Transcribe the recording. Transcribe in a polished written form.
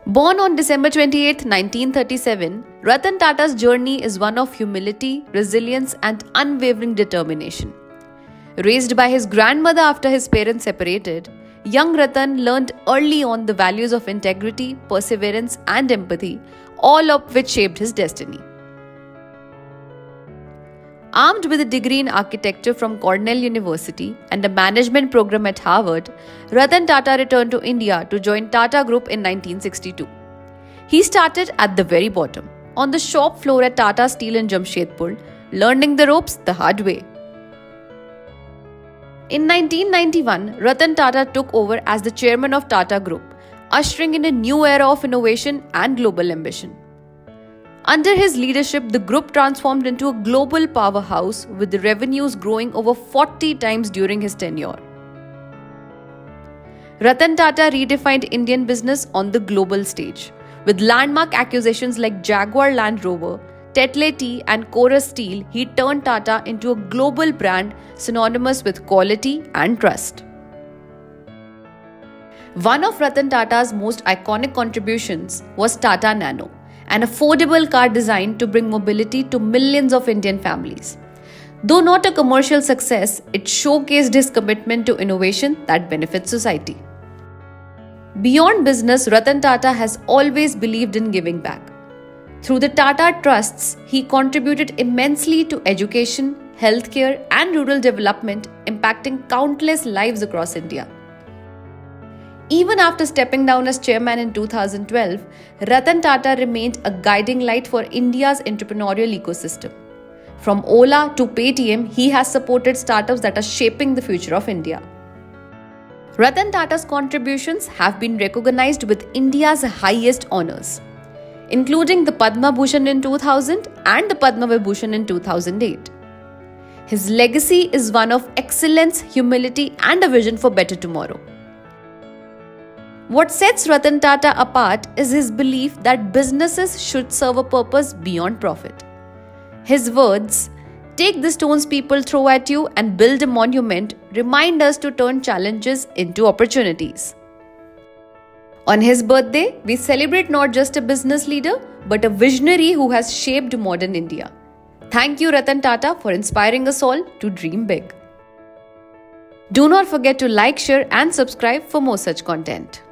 Born on December 28, 1937, Ratan Tata's journey is one of humility, resilience, and unwavering determination. Raised by his grandmother after his parents separated, young Ratan learned early on the values of integrity, perseverance, and empathy, all of which shaped his destiny. Armed with a degree in architecture from Cornell University and a management program at Harvard, Ratan Tata returned to India to join Tata Group in 1962. He started at the very bottom, on the shop floor at Tata Steel in Jamshedpur, learning the ropes the hard way. In 1991, Ratan Tata took over as the chairman of Tata Group, ushering in a new era of innovation and global ambition. Under his leadership, the group transformed into a global powerhouse with the revenues growing over 40 times during his tenure. Ratan Tata redefined Indian business on the global stage. With landmark acquisitions like Jaguar Land Rover, Tetley Tea and Corus Steel, he turned Tata into a global brand synonymous with quality and trust. One of Ratan Tata's most iconic contributions was Tata Nano, an affordable car designed to bring mobility to millions of Indian families. Though not a commercial success, it showcased his commitment to innovation that benefits society. Beyond business, Ratan Tata has always believed in giving back. Through the Tata Trusts, he contributed immensely to education, healthcare, and rural development, impacting countless lives across India. Even after stepping down as chairman in 2012, Ratan Tata remained a guiding light for India's entrepreneurial ecosystem. From Ola to Paytm, he has supported startups that are shaping the future of India. Ratan Tata's contributions have been recognized with India's highest honors, including the Padma Bhushan in 2000 and the Padma Vibhushan in 2008. His legacy is one of excellence, humility, and a vision for better tomorrow. What sets Ratan Tata apart is his belief that businesses should serve a purpose beyond profit. His words, "Take the stones people throw at you and build a monument," remind us to turn challenges into opportunities. On his birthday, we celebrate not just a business leader, but a visionary who has shaped modern India. Thank you, Ratan Tata, for inspiring us all to dream big. Do not forget to like, share, and subscribe for more such content.